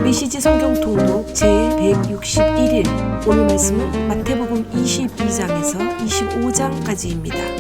메시지 성경 통독 제161일 오늘 말씀은 마태복음 22장에서 25장까지입니다.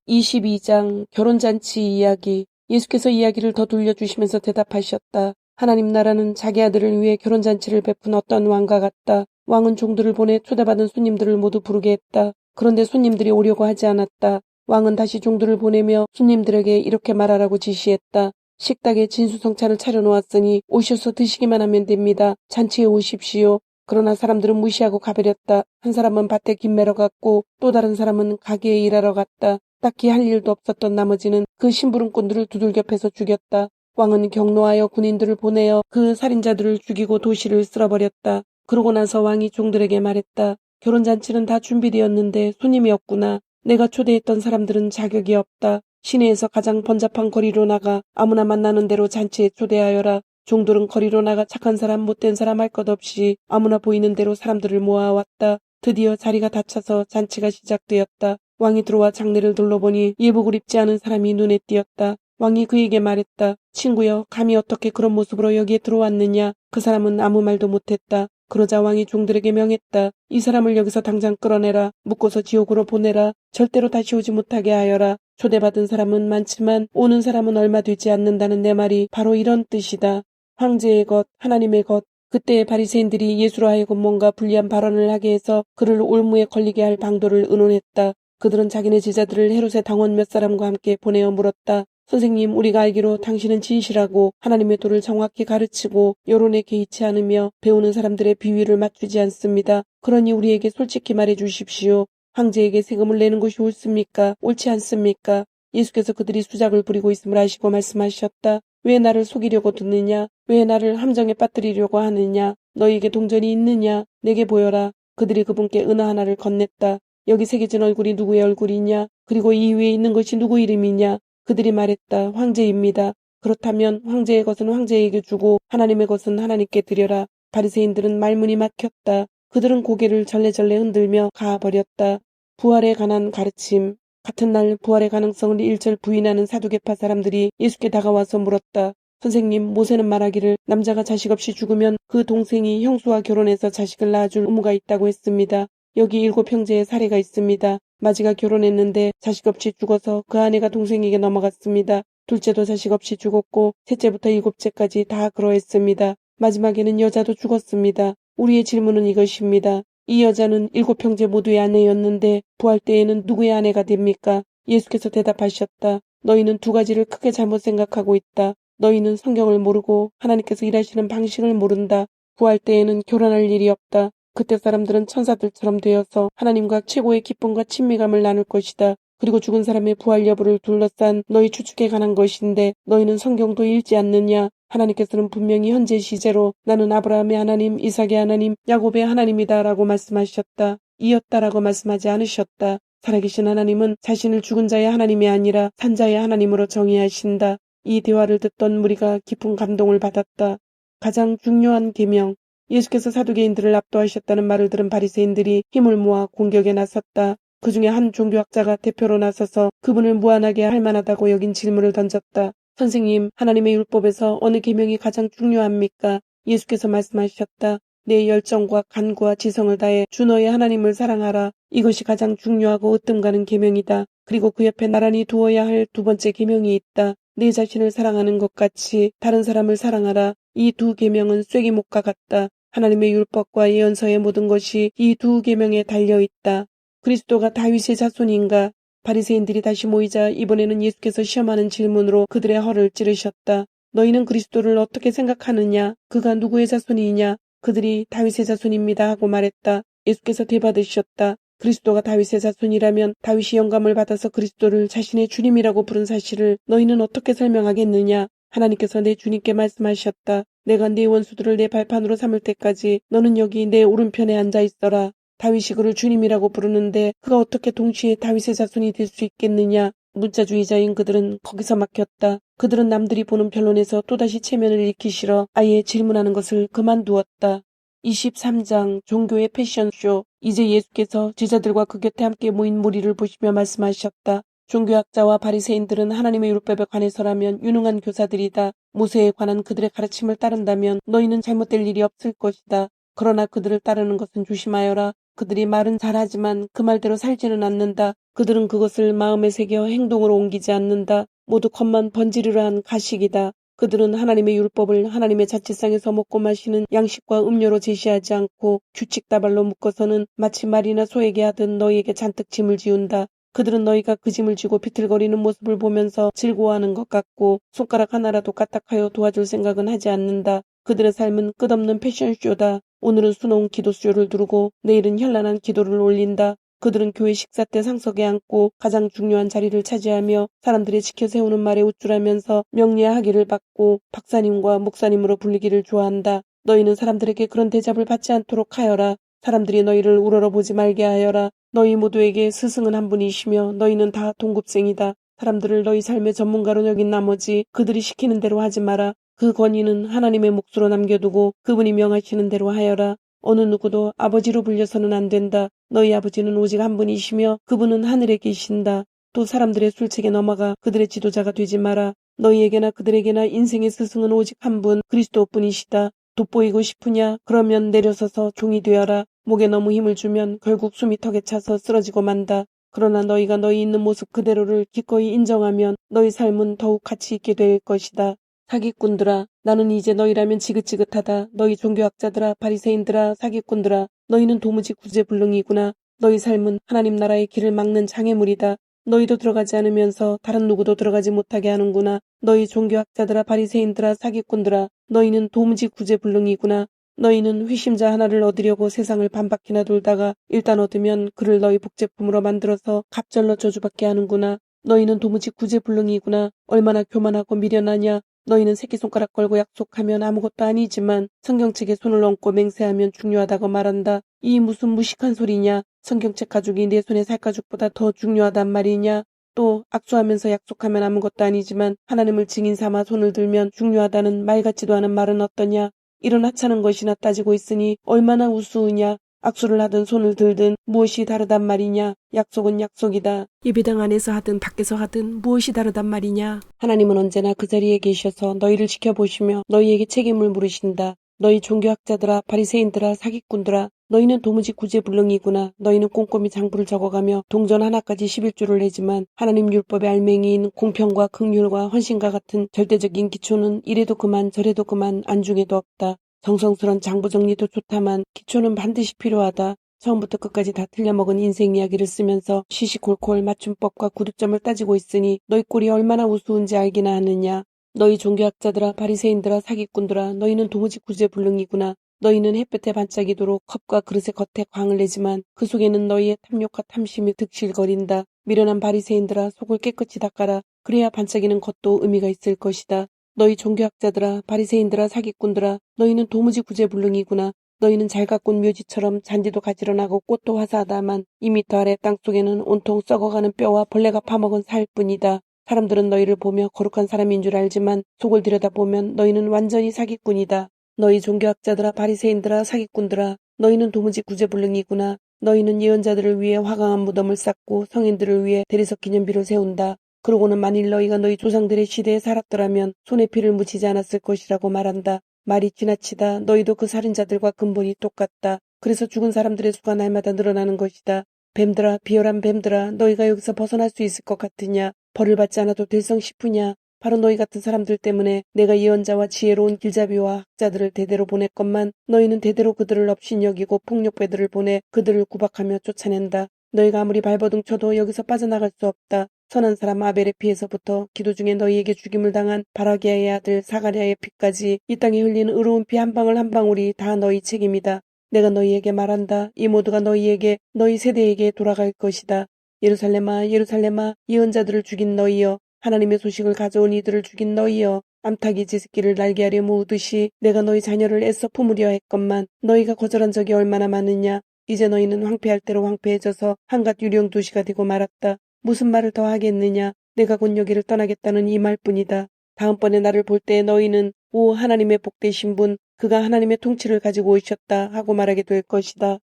22장 결혼잔치 이야기. 예수께서 이야기를 더 돌려주시면서 대답하셨다. 하나님 나라는 자기 아들을 위해 결혼잔치를 베푼 어떤 왕과 같다. 왕은 종들을 보내 초대받은 손님들을 모두 부르게 했다. 그런데 손님들이 오려고 하지 않았다. 왕은 다시 종들을 보내며 손님들에게 이렇게 말하라고 지시했다. 식탁에 진수성찬을 차려놓았으니 오셔서 드시기만 하면 됩니다. 잔치에 오십시오. 그러나 사람들은 무시하고 가버렸다. 한 사람은 밭에 김 매러 갔고 또 다른 사람은 가게에 일하러 갔다. 딱히 할 일도 없었던 나머지는 그 심부름꾼들을 두들겨 패서 죽였다. 왕은 경노하여 군인들을 보내어 그 살인자들을 죽이고 도시를 쓸어버렸다. 그러고 나서 왕이 종들에게 말했다. 결혼잔치는 다 준비되었는데 손님이 없구나. 내가 초대했던 사람들은 자격이 없다. 시내에서 가장 번잡한 거리로 나가 아무나 만나는 대로 잔치에 초대하여라. 종들은 거리로 나가 착한 사람 못된 사람 할 것 없이 아무나 보이는 대로 사람들을 모아왔다. 드디어 자리가 다 차서 잔치가 시작되었다. 왕이 들어와 장례를 둘러보니 예복을 입지 않은 사람이 눈에 띄었다. 왕이 그에게 말했다. 친구여, 감히 어떻게 그런 모습으로 여기에 들어왔느냐. 그 사람은 아무 말도 못했다. 그러자 왕이 종들에게 명했다. 이 사람을 여기서 당장 끌어내라. 묶어서 지옥으로 보내라. 절대로 다시 오지 못하게 하여라. 초대받은 사람은 많지만 오는 사람은 얼마 되지 않는다는 내 말이 바로 이런 뜻이다. 황제의 것, 하나님의 것. 그때 바리새인들이 예수로 하여금 뭔가 불리한 발언을 하게 해서 그를 올무에 걸리게 할 방도를 의논했다. 그들은 자기네 제자들을 헤롯의 당원 몇 사람과 함께 보내어 물었다. 선생님, 우리가 알기로 당신은 진실하고 하나님의 도를 정확히 가르치고 여론에 개의치 않으며 배우는 사람들의 비위를 맞추지 않습니다. 그러니 우리에게 솔직히 말해 주십시오. 황제에게 세금을 내는 것이 옳습니까? 옳지 않습니까? 예수께서 그들이 수작을 부리고 있음을 아시고 말씀하셨다. 왜 나를 속이려고 듣느냐? 왜 나를 함정에 빠뜨리려고 하느냐? 너희에게 동전이 있느냐? 내게 보여라. 그들이 그분께 은화 하나를 건넸다. 여기 새겨진 얼굴이 누구의 얼굴이냐? 그리고 이 위에 있는 것이 누구 이름이냐? 그들이 말했다. 황제입니다. 그렇다면 황제의 것은 황제에게 주고 하나님의 것은 하나님께 드려라. 바리새인들은 말문이 막혔다. 그들은 고개를 절레절레 흔들며 가버렸다. 부활에 관한 가르침. 같은 날 부활의 가능성을 일절 부인하는 사두개파 사람들이 예수께 다가와서 물었다. 선생님, 모세는 말하기를 남자가 자식 없이 죽으면 그 동생이 형수와 결혼해서 자식을 낳아줄 의무가 있다고 했습니다. 여기 7형제의 사례가 있습니다. 마지가 결혼했는데 자식 없이 죽어서 그 아내가 동생에게 넘어갔습니다. 둘째도 자식 없이 죽었고 셋째부터 7째까지 다 그러했습니다. 마지막에는 여자도 죽었습니다. 우리의 질문은 이것입니다. 이 여자는 7형제 모두의 아내였는데 부활 때에는 누구의 아내가 됩니까? 예수께서 대답하셨다. 너희는 두 가지를 크게 잘못 생각하고 있다. 너희는 성경을 모르고 하나님께서 일하시는 방식을 모른다. 부활 때에는 결혼할 일이 없다. 그때 사람들은 천사들처럼 되어서 하나님과 최고의 기쁨과 친밀감을 나눌 것이다. 그리고 죽은 사람의 부활 여부를 둘러싼 너희 추측에 관한 것인데 너희는 성경도 읽지 않느냐? 하나님께서는 분명히 현재 시제로 나는 아브라함의 하나님, 이삭의 하나님, 야곱의 하나님이다 라고 말씀하셨다. 이었다라고 말씀하지 않으셨다. 살아계신 하나님은 자신을 죽은 자의 하나님이 아니라 산 자의 하나님으로 정의하신다. 이 대화를 듣던 무리가 깊은 감동을 받았다. 가장 중요한 계명. 예수께서 사두개인들을 압도하셨다는 말을 들은 바리새인들이 힘을 모아 공격에 나섰다. 그 중에 한 종교학자가 대표로 나서서 그분을 무안하게 할 만하다고 여긴 질문을 던졌다. 선생님, 하나님의 율법에서 어느 계명이 가장 중요합니까? 예수께서 말씀하셨다. 내 열정과 간구와 지성을 다해 주 너의 하나님을 사랑하라. 이것이 가장 중요하고 으뜸 가는 계명이다. 그리고 그 옆에 나란히 두어야 할 두 번째 계명이 있다. 내 자신을 사랑하는 것 같이 다른 사람을 사랑하라. 이 두 계명은 쐐기목과 같다. 하나님의 율법과 예언서의 모든 것이 이 두 계명에 달려있다. 그리스도가 다윗의 자손인가? 바리새인들이 다시 모이자 이번에는 예수께서 시험하는 질문으로 그들의 허를 찌르셨다. 너희는 그리스도를 어떻게 생각하느냐? 그가 누구의 자손이냐? 그들이 다윗의 자손입니다 하고 말했다. 예수께서 대받으셨다. 그리스도가 다윗의 자손이라면 다윗이 영감을 받아서 그리스도를 자신의 주님이라고 부른 사실을 너희는 어떻게 설명하겠느냐? 하나님께서 내 주님께 말씀하셨다. 내가 네 원수들을 내 발판으로 삼을 때까지 너는 여기 내 오른편에 앉아 있어라. 다윗이 그를 주님이라고 부르는데 그가 어떻게 동시에 다윗의 자손이 될 수 있겠느냐? 문자주의자인 그들은 거기서 막혔다. 그들은 남들이 보는 변론에서 또다시 체면을 잃기 싫어 아예 질문하는 것을 그만두었다. 23장 종교의 패션쇼. 이제 예수께서 제자들과 그 곁에 함께 모인 무리를 보시며 말씀하셨다. 종교학자와 바리새인들은 하나님의 율법에 관해서라면 유능한 교사들이다. 모세에 관한 그들의 가르침을 따른다면 너희는 잘못될 일이 없을 것이다. 그러나 그들을 따르는 것은 조심하여라. 그들이 말은 잘하지만 그 말대로 살지는 않는다. 그들은 그것을 마음에 새겨 행동으로 옮기지 않는다. 모두 겉만 번지르르한 가식이다. 그들은 하나님의 율법을 하나님의 자취상에서 먹고 마시는 양식과 음료로 제시하지 않고 규칙다발로 묶어서는 마치 말이나 소에게 하듯 너희에게 잔뜩 짐을 지운다. 그들은 너희가 그 짐을 지고 비틀거리는 모습을 보면서 즐거워하는 것 같고 손가락 하나라도 까딱하여 도와줄 생각은 하지 않는다. 그들의 삶은 끝없는 패션쇼다. 오늘은 수놓은 기도쇼를 두르고 내일은 현란한 기도를 올린다. 그들은 교회 식사 때 상석에 앉고 가장 중요한 자리를 차지하며 사람들이 지켜세우는 말에 우쭐하면서 명리하기를 받고 박사님과 목사님으로 불리기를 좋아한다. 너희는 사람들에게 그런 대접을 받지 않도록 하여라. 사람들이 너희를 우러러보지 말게 하여라. 너희 모두에게 스승은 한 분이시며 너희는 다 동급생이다. 사람들을 너희 삶의 전문가로 여긴 나머지 그들이 시키는 대로 하지 마라. 그 권위는 하나님의 몫으로 남겨두고 그분이 명하시는 대로 하여라. 어느 누구도 아버지로 불려서는 안 된다. 너희 아버지는 오직 한 분이시며 그분은 하늘에 계신다. 또 사람들의 술책에 넘어가 그들의 지도자가 되지 마라. 너희에게나 그들에게나 인생의 스승은 오직 한 분, 그리스도뿐이시다. 돋보이고 싶으냐? 그러면 내려서서 종이 되어라. 목에 너무 힘을 주면 결국 숨이 턱에 차서 쓰러지고 만다. 그러나 너희가 너희 있는 모습 그대로를 기꺼이 인정하면 너희 삶은 더욱 가치 있게 될 것이다. 사기꾼들아, 나는 이제 너희라면 지긋지긋하다. 너희 종교학자들아, 바리새인들아, 사기꾼들아, 너희는 도무지 구제불능이구나. 너희 삶은 하나님 나라의 길을 막는 장애물이다. 너희도 들어가지 않으면서 다른 누구도 들어가지 못하게 하는구나. 너희 종교학자들아, 바리새인들아, 사기꾼들아, 너희는 도무지 구제불능이구나. 너희는 회심자 하나를 얻으려고 세상을 반바퀴나 돌다가 일단 얻으면 그를 너희 복제품으로 만들어서 갑절로 저주받게 하는구나. 너희는 도무지 구제불능이구나. 얼마나 교만하고 미련하냐. 너희는 새끼손가락 걸고 약속하면 아무것도 아니지만 성경책에 손을 얹고 맹세하면 중요하다고 말한다. 이 무슨 무식한 소리냐. 성경책 가죽이 내 손의 살가죽보다 더 중요하단 말이냐. 또 악수하면서 약속하면 아무것도 아니지만 하나님을 증인 삼아 손을 들면 중요하다는 말 같지도 않은 말은 어떠냐. 이런 하찮은 것이나 따지고 있으니 얼마나 우스우냐. 악수를 하든 손을 들든 무엇이 다르단 말이냐. 약속은 약속이다. 예배당 안에서 하든 밖에서 하든 무엇이 다르단 말이냐. 하나님은 언제나 그 자리에 계셔서 너희를 지켜보시며 너희에게 책임을 물으신다. 너희 종교학자들아, 바리새인들아, 사기꾼들아, 너희는 도무지 구제불능이구나. 너희는 꼼꼼히 장부를 적어가며 동전 하나까지 11조를 내지만 하나님 율법의 알맹이인 공평과 긍휼과 헌신과 같은 절대적인 기초는 이래도 그만 저래도 그만 안중에도 없다. 정성스런 장부 정리도 좋다만 기초는 반드시 필요하다. 처음부터 끝까지 다 틀려먹은 인생 이야기를 쓰면서 시시콜콜 맞춤법과 구두점을 따지고 있으니 너희 꼴이 얼마나 우스운지 알기나 하느냐. 너희 종교학자들아, 바리새인들아, 사기꾼들아, 너희는 도무지 구제불능이구나. 너희는 햇볕에 반짝이도록 컵과 그릇의 겉에 광을 내지만 그 속에는 너희의 탐욕과 탐심이 득실거린다. 미련한 바리새인들아, 속을 깨끗이 닦아라. 그래야 반짝이는 겉도 의미가 있을 것이다. 너희 종교학자들아, 바리새인들아, 사기꾼들아, 너희는 도무지 구제불능이구나. 너희는 잘 가꾼 묘지처럼 잔디도 가지런하고 꽃도 화사하다만 2미터 아래 땅속에는 온통 썩어가는 뼈와 벌레가 파먹은 살뿐이다. 사람들은 너희를 보며 거룩한 사람인 줄 알지만 속을 들여다보면 너희는 완전히 사기꾼이다. 너희 종교학자들아, 바리새인들아, 사기꾼들아, 너희는 도무지 구제불능이구나. 너희는 예언자들을 위해 화강한 무덤을 쌓고 성인들을 위해 대리석 기념비를 세운다. 그러고는 만일 너희가 너희 조상들의 시대에 살았더라면 손에 피를 묻히지 않았을 것이라고 말한다. 말이 지나치다. 너희도 그 살인자들과 근본이 똑같다. 그래서 죽은 사람들의 수가 날마다 늘어나는 것이다. 뱀들아, 비열한 뱀들아, 너희가 여기서 벗어날 수 있을 것 같으냐? 벌을 받지 않아도 될성 싶으냐? 바로 너희 같은 사람들 때문에 내가 예언자와 지혜로운 길잡이와 학자들을 대대로 보냈건만 너희는 대대로 그들을 업신여기고 폭력배들을 보내 그들을 구박하며 쫓아낸다. 너희가 아무리 발버둥 쳐도 여기서 빠져나갈 수 없다. 선한 사람 아벨의 피에서부터 기도 중에 너희에게 죽임을 당한 바라기야의 아들 사가랴의 피까지 이 땅에 흘리는 의로운 피 한 방울 한 방울이 다 너희 책임이다. 내가 너희에게 말한다. 이 모두가 너희에게 너희 세대에게 돌아갈 것이다. 예루살렘아, 예루살렘아, 예언자들을 죽인 너희여, 하나님의 소식을 가져온 이들을 죽인 너희여, 암탉이 지새끼를 날개하려 모으듯이 내가 너희 자녀를 애써 품으려 했건만 너희가 거절한 적이 얼마나 많으냐. 이제 너희는 황폐할 대로 황폐해져서 한갓 유령 도시가 되고 말았다. 무슨 말을 더 하겠느냐. 내가 곧 여기를 떠나겠다는 이 말뿐이다. 다음번에 나를 볼 때 너희는 오 하나님의 복되신 분, 그가 하나님의 통치를 가지고 오셨다 하고 말하게 될 것이다.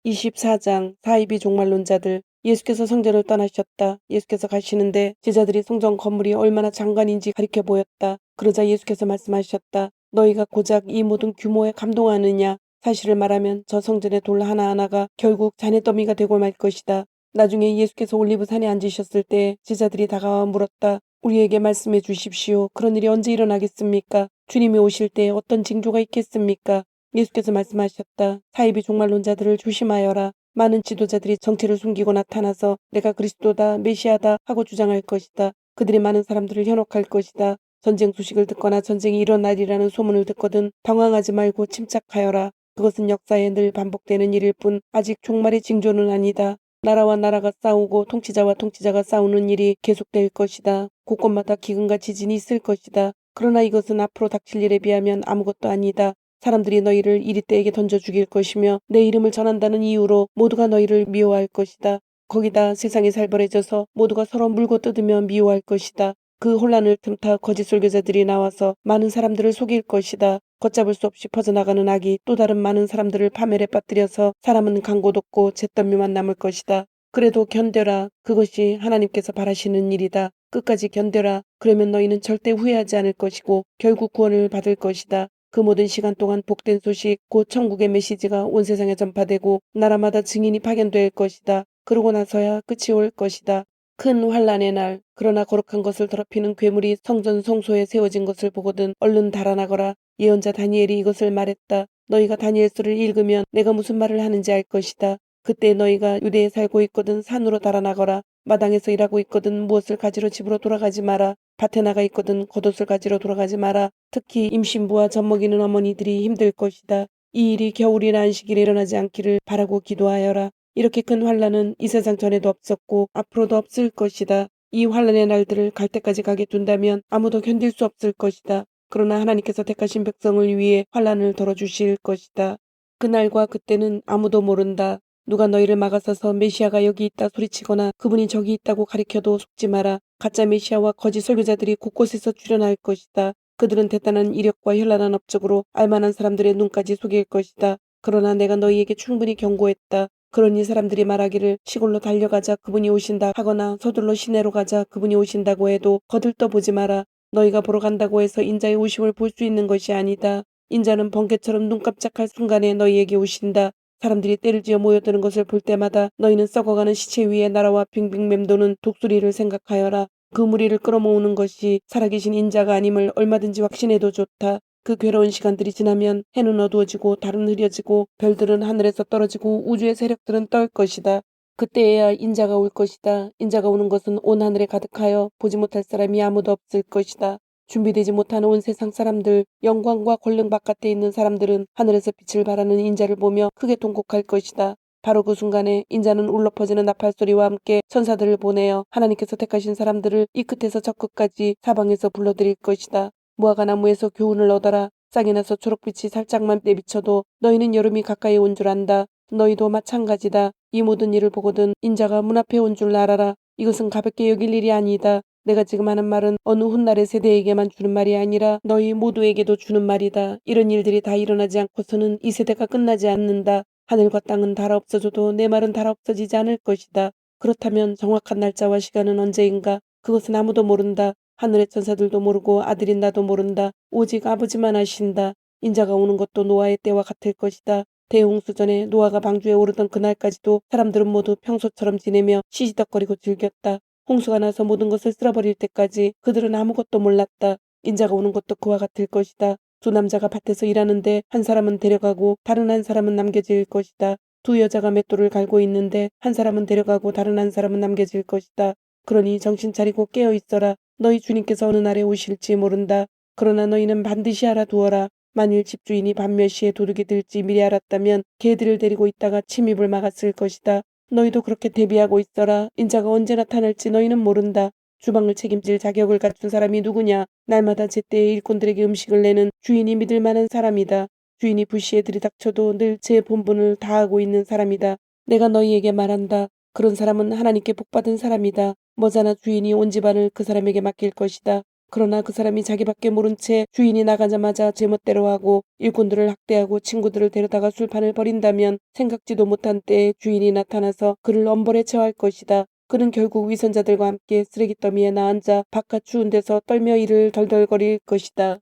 24장 사이비 종말론자들. 예수께서 성전을 떠나셨다. 예수께서 가시는데 제자들이 성전 건물이 얼마나 장관인지 가리켜 보였다. 그러자 예수께서 말씀하셨다. 너희가 고작 이 모든 규모에 감동하느냐. 사실을 말하면 저 성전의 돌 하나하나가 결국 잔해더미가 되고 말 것이다. 나중에 예수께서 올리브산에 앉으셨을 때 제자들이 다가와 물었다. 우리에게 말씀해 주십시오. 그런 일이 언제 일어나겠습니까? 주님이 오실 때 어떤 징조가 있겠습니까? 예수께서 말씀하셨다. 사이비 종말론자들을 조심하여라. 많은 지도자들이 정체를 숨기고 나타나서 내가 그리스도다, 메시아다 하고 주장할 것이다. 그들이 많은 사람들을 현혹할 것이다. 전쟁 소식을 듣거나 전쟁이 일어나리라는 소문을 듣거든 당황하지 말고 침착하여라. 그것은 역사에 늘 반복되는 일일 뿐 아직 종말의 징조는 아니다. 나라와 나라가 싸우고 통치자와 통치자가 싸우는 일이 계속될 것이다. 곳곳마다 기근과 지진이 있을 것이다. 그러나 이것은 앞으로 닥칠 일에 비하면 아무것도 아니다. 사람들이 너희를 이리떼에게 던져 죽일 것이며 내 이름을 전한다는 이유로 모두가 너희를 미워할 것이다. 거기다 세상이 살벌해져서 모두가 서로 물고 뜯으며 미워할 것이다. 그 혼란을 틈타 거짓 설교자들이 나와서 많은 사람들을 속일 것이다. 걷잡을 수 없이 퍼져나가는 악이 또 다른 많은 사람들을 파멸에 빠뜨려서 사람은 간 곳 없고 잿더미만 남을 것이다. 그래도 견뎌라. 그것이 하나님께서 바라시는 일이다. 끝까지 견뎌라. 그러면 너희는 절대 후회하지 않을 것이고 결국 구원을 받을 것이다. 그 모든 시간 동안 복된 소식, 곧 천국의 메시지가 온 세상에 전파되고 나라마다 증인이 파견될 것이다. 그러고 나서야 끝이 올 것이다. 큰 환란의 날, 그러나 거룩한 것을 더럽히는 괴물이 성전 성소에 세워진 것을 보거든 얼른 달아나거라. 예언자 다니엘이 이것을 말했다. 너희가 다니엘서를 읽으면 내가 무슨 말을 하는지 알 것이다. 그때 너희가 유대에 살고 있거든 산으로 달아나거라. 마당에서 일하고 있거든 무엇을 가지러 집으로 돌아가지 마라. 밭에 나가 있거든 겉옷을 가지러 돌아가지 마라. 특히 임신부와 젖먹이는 어머니들이 힘들 것이다. 이 일이 겨울이나 안식일에 일어나지 않기를 바라고 기도하여라. 이렇게 큰 환란은 이 세상 전에도 없었고 앞으로도 없을 것이다. 이 환란의 날들을 갈 때까지 가게 둔다면 아무도 견딜 수 없을 것이다. 그러나 하나님께서 택하신 백성을 위해 환란을 덜어주실 것이다. 그날과 그때는 아무도 모른다. 누가 너희를 막아서서 메시아가 여기 있다 소리치거나 그분이 저기 있다고 가리켜도 속지 마라. 가짜 메시아와 거짓 설교자들이 곳곳에서 출현할 것이다. 그들은 대단한 이력과 현란한 업적으로 알만한 사람들의 눈까지 속일 것이다. 그러나 내가 너희에게 충분히 경고했다. 그러니 사람들이 말하기를 시골로 달려가자 그분이 오신다 하거나 서둘러 시내로 가자 그분이 오신다고 해도 거들떠보지 마라. 너희가 보러 간다고 해서 인자의 오심을 볼 수 있는 것이 아니다. 인자는 번개처럼 눈 깜짝할 순간에 너희에게 오신다. 사람들이 때를 지어 모여드는 것을 볼 때마다 너희는 썩어가는 시체 위에 날아와 빙빙 맴도는 독수리를 생각하여라. 그 무리를 끌어모으는 것이 살아계신 인자가 아님을 얼마든지 확신해도 좋다. 그 괴로운 시간들이 지나면 해는 어두워지고 달은 흐려지고 별들은 하늘에서 떨어지고 우주의 세력들은 떨 것이다. 그때에야 인자가 올 것이다. 인자가 오는 것은 온 하늘에 가득하여 보지 못할 사람이 아무도 없을 것이다. 준비되지 못한 온 세상 사람들, 영광과 권능 바깥에 있는 사람들은 하늘에서 빛을 발하는 인자를 보며 크게 통곡할 것이다. 바로 그 순간에 인자는 울려 퍼지는 나팔소리와 함께 천사들을 보내어 하나님께서 택하신 사람들을 이 끝에서 저 끝까지 사방에서 불러들일 것이다. 무화과 나무에서 교훈을 얻어라. 싹이 나서 초록빛이 살짝만 내비쳐도 너희는 여름이 가까이 온 줄 안다. 너희도 마찬가지다. 이 모든 일을 보거든 인자가 문 앞에 온 줄 알아라. 이것은 가볍게 여길 일이 아니다. 내가 지금 하는 말은 어느 훗날의 세대에게만 주는 말이 아니라 너희 모두에게도 주는 말이다. 이런 일들이 다 일어나지 않고서는 이 세대가 끝나지 않는다. 하늘과 땅은 닳아 없어져도 내 말은 닳아 없어지지 않을 것이다. 그렇다면 정확한 날짜와 시간은 언제인가? 그것은 아무도 모른다. 하늘의 천사들도 모르고 아들인 나도 모른다. 오직 아버지만 아신다. 인자가 오는 것도 노아의 때와 같을 것이다. 대홍수 전에 노아가 방주에 오르던 그날까지도 사람들은 모두 평소처럼 지내며 시시덕거리고 즐겼다. 홍수가 나서 모든 것을 쓸어버릴 때까지 그들은 아무것도 몰랐다. 인자가 오는 것도 그와 같을 것이다. 두 남자가 밭에서 일하는데 한 사람은 데려가고 다른 한 사람은 남겨질 것이다. 두 여자가 맷돌을 갈고 있는데 한 사람은 데려가고 다른 한 사람은 남겨질 것이다. 그러니 정신 차리고 깨어 있어라. 너희 주님께서 어느 날에 오실지 모른다. 그러나 너희는 반드시 알아두어라. 만일 집주인이 밤 몇 시에 도둑이 들지 미리 알았다면 개들을 데리고 있다가 침입을 막았을 것이다. 너희도 그렇게 대비하고 있어라. 인자가 언제 나타날지 너희는 모른다. 주방을 책임질 자격을 갖춘 사람이 누구냐? 날마다 제때에 일꾼들에게 음식을 내는 주인이 믿을 만한 사람이다. 주인이 불시에 들이닥쳐도 늘 제 본분을 다하고 있는 사람이다. 내가 너희에게 말한다. 그런 사람은 하나님께 복받은 사람이다. 머자나 주인이 온 집안을 그 사람에게 맡길 것이다. 그러나 그 사람이 자기밖에 모른 채 주인이 나가자마자 제멋대로 하고 일꾼들을 학대하고 친구들을 데려다가 술판을 벌인다면 생각지도 못한 때에 주인이 나타나서 그를 엄벌에 처할 것이다. 그는 결국 위선자들과 함께 쓰레기더미에 나앉아 바깥 추운 데서 떨며 이를 덜덜거릴 것이다.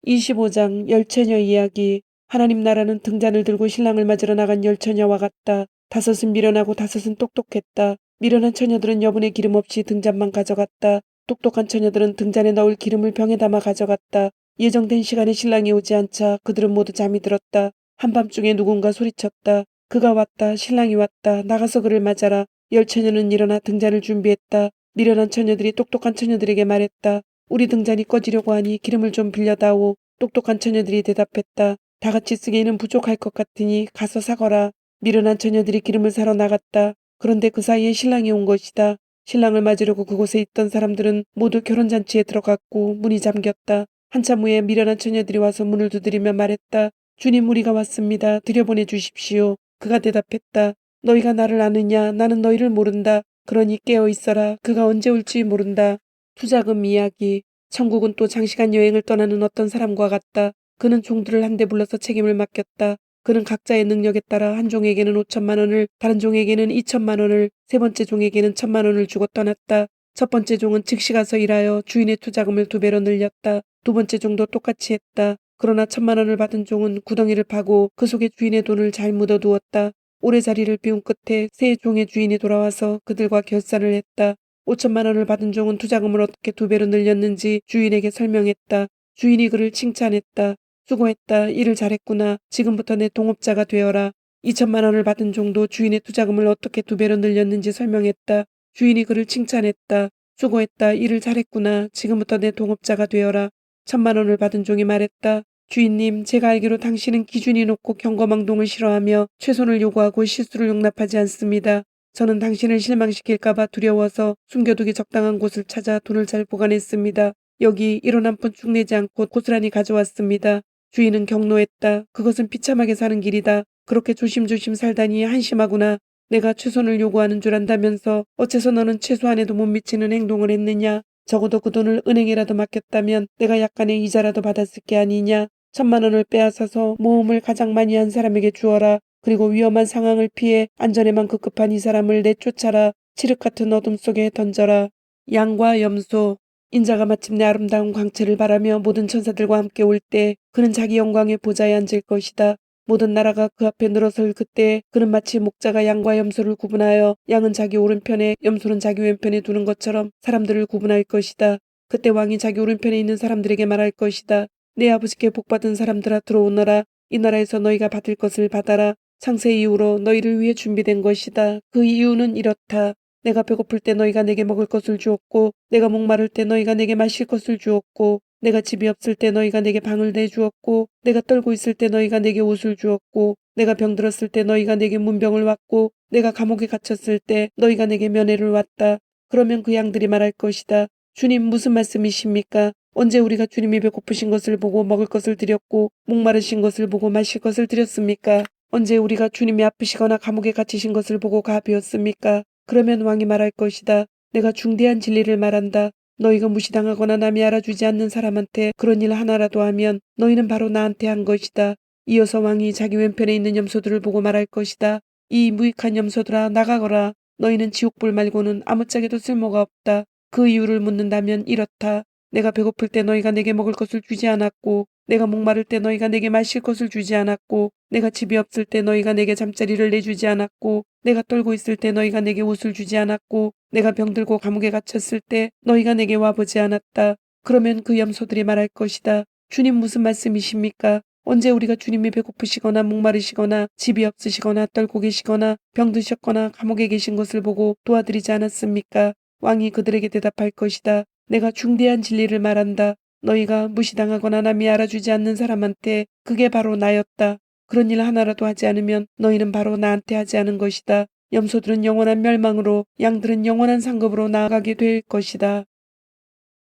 25장 열처녀 이야기. 하나님 나라는 등잔을 들고 신랑을 맞으러 나간 열처녀와 같다. 다섯은 미련하고 다섯은 똑똑했다. 미련한 처녀들은 여분의 기름 없이 등잔만 가져갔다. 똑똑한 처녀들은 등잔에 넣을 기름을 병에 담아 가져갔다. 예정된 시간에 신랑이 오지 않자 그들은 모두 잠이 들었다. 한밤중에 누군가 소리쳤다. 그가 왔다. 신랑이 왔다. 나가서 그를 맞아라. 열처녀는 일어나 등잔을 준비했다. 미련한 처녀들이 똑똑한 처녀들에게 말했다. 우리 등잔이 꺼지려고 하니 기름을 좀 빌려다오. 똑똑한 처녀들이 대답했다. 다 같이 쓰기에는 부족할 것 같으니 가서 사거라. 미련한 처녀들이 기름을 사러 나갔다. 그런데 그 사이에 신랑이 온 것이다. 신랑을 맞으려고 그곳에 있던 사람들은 모두 결혼잔치에 들어갔고 문이 잠겼다. 한참 후에 미련한 처녀들이 와서 문을 두드리며 말했다. 주님, 우리가 왔습니다. 들여보내 주십시오. 그가 대답했다. 너희가 나를 아느냐? 나는 너희를 모른다. 그러니 깨어 있어라. 그가 언제 올지 모른다. 투자금 이야기. 천국은 또 장시간 여행을 떠나는 어떤 사람과 같다. 그는 종들을 한데 불러서 책임을 맡겼다. 그는 각자의 능력에 따라 한 종에게는 5천만 원을, 다른 종에게는 2천만 원을, 세 번째 종에게는 1천만 원을 주고 떠났다. 첫 번째 종은 즉시 가서 일하여 주인의 투자금을 2배로 늘렸다. 두 번째 종도 똑같이 했다. 그러나 1천만 원을 받은 종은 구덩이를 파고 그 속에 주인의 돈을 잘 묻어두었다. 오래 자리를 비운 끝에 새 종의 주인이 돌아와서 그들과 결산을 했다. 5천만 원을 받은 종은 투자금을 어떻게 2배로 늘렸는지 주인에게 설명했다. 주인이 그를 칭찬했다. 수고했다. 일을 잘했구나. 지금부터 내 동업자가 되어라. 2천만 원을 받은 종도 주인의 투자금을 어떻게 2배로 늘렸는지 설명했다. 주인이 그를 칭찬했다. 수고했다. 일을 잘했구나. 지금부터 내 동업자가 되어라. 1천만 원을 받은 종이 말했다. 주인님, 제가 알기로 당신은 기준이 높고 경거망동을 싫어하며 최선을 요구하고 실수를 용납하지 않습니다. 저는 당신을 실망시킬까봐 두려워서 숨겨두기 적당한 곳을 찾아 돈을 잘 보관했습니다. 여기 1원 한 푼 축내지 않고 고스란히 가져왔습니다. 주인은 경노했다. 그것은 비참하게 사는 길이다. 그렇게 조심조심 살다니 한심하구나. 내가 최선을 요구하는 줄 안다면서 어째서 너는 최소한에도 못 미치는 행동을 했느냐. 적어도 그 돈을 은행에라도 맡겼다면 내가 약간의 이자라도 받았을 게 아니냐. 1천만 원을 빼앗아서 모험을 가장 많이 한 사람에게 주어라. 그리고 위험한 상황을 피해 안전에만 급급한 이 사람을 내쫓아라. 칠흑 같은 어둠 속에 던져라. 양과 염소. 인자가 마침내 아름다운 광채를 바라며 모든 천사들과 함께 올 때 그는 자기 영광의 보좌에 앉을 것이다. 모든 나라가 그 앞에 늘어설 그때 그는 마치 목자가 양과 염소를 구분하여 양은 자기 오른편에 염소는 자기 왼편에 두는 것처럼 사람들을 구분할 것이다. 그때 왕이 자기 오른편에 있는 사람들에게 말할 것이다. 내 아버지께 복받은 사람들아 들어오너라. 이 나라에서 너희가 받을 것을 받아라. 창세 이후로 너희를 위해 준비된 것이다. 그 이유는 이렇다. 내가 배고플 때 너희가 내게 먹을 것을 주었고 내가 목마를 때 너희가 내게 마실 것을 주었고 내가 집이 없을 때 너희가 내게 방을 내주었고 내가 떨고 있을 때 너희가 내게 옷을 주었고 내가 병들었을 때 너희가 내게 문병을 왔고 내가 감옥에 갇혔을 때 너희가 내게 면회를 왔다. 그러면 그 양들이 말할 것이다. 주님, 무슨 말씀이십니까? 언제 우리가 주님이 배고프신 것을 보고 먹을 것을 드렸고 목마르신 것을 보고 마실 것을 드렸습니까? 언제 우리가 주님이 아프시거나 감옥에 갇히신 것을 보고 가비었습니까? 그러면 왕이 말할 것이다. 내가 중대한 진리를 말한다. 너희가 무시당하거나 남이 알아주지 않는 사람한테 그런 일 하나라도 하면 너희는 바로 나한테 한 것이다. 이어서 왕이 자기 왼편에 있는 염소들을 보고 말할 것이다. 이 무익한 염소들아, 나가거라. 너희는 지옥불 말고는 아무짝에도 쓸모가 없다. 그 이유를 묻는다면 이렇다. 내가 배고플 때 너희가 내게 먹을 것을 주지 않았고 내가 목마를 때 너희가 내게 마실 것을 주지 않았고 내가 집이 없을 때 너희가 내게 잠자리를 내주지 않았고 내가 떨고 있을 때 너희가 내게 옷을 주지 않았고 내가 병들고 감옥에 갇혔을 때 너희가 내게 와보지 않았다. 그러면 그 염소들이 말할 것이다. 주님, 무슨 말씀이십니까? 언제 우리가 주님이 배고프시거나 목마르시거나 집이 없으시거나 떨고 계시거나 병드셨거나 감옥에 계신 것을 보고 도와드리지 않았습니까? 왕이 그들에게 대답할 것이다. 내가 중대한 진리를 말한다. 너희가 무시당하거나 남이 알아주지 않는 사람한테 그게 바로 나였다. 그런 일 하나라도 하지 않으면 너희는 바로 나한테 하지 않은 것이다. 염소들은 영원한 멸망으로 양들은 영원한 상급으로 나아가게 될 것이다.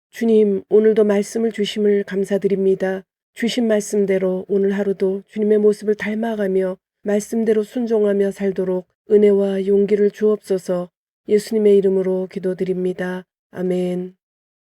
주님, 오늘도 말씀을 주심을 감사드립니다. 주신 말씀대로 오늘 하루도 주님의 모습을 닮아가며 말씀대로 순종하며 살도록 은혜와 용기를 주옵소서. 예수님의 이름으로 기도드립니다. 아멘.